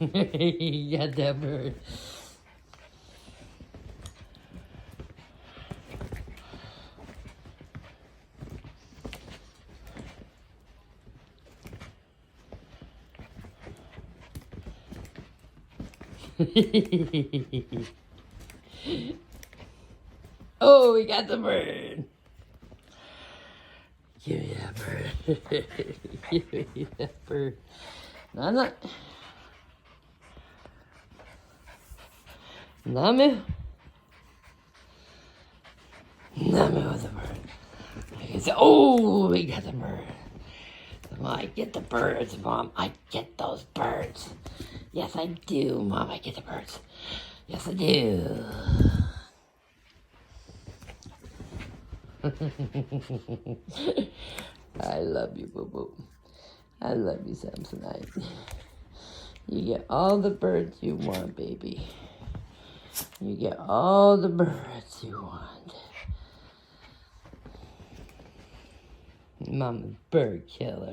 You got that bird. Oh, we got the bird. Give me that bird. Give me that bird. No, I'm not. Name. Name with the bird. Oh, we got the bird. Come on, I get the birds, Mom. I get those birds. Yes, I do, Mom. I get the birds. Yes, I do. I love you, Boo Boo. I love you, Samsonite. You get all the birds you want, baby. You get all the birds you want. Mama's bird killer.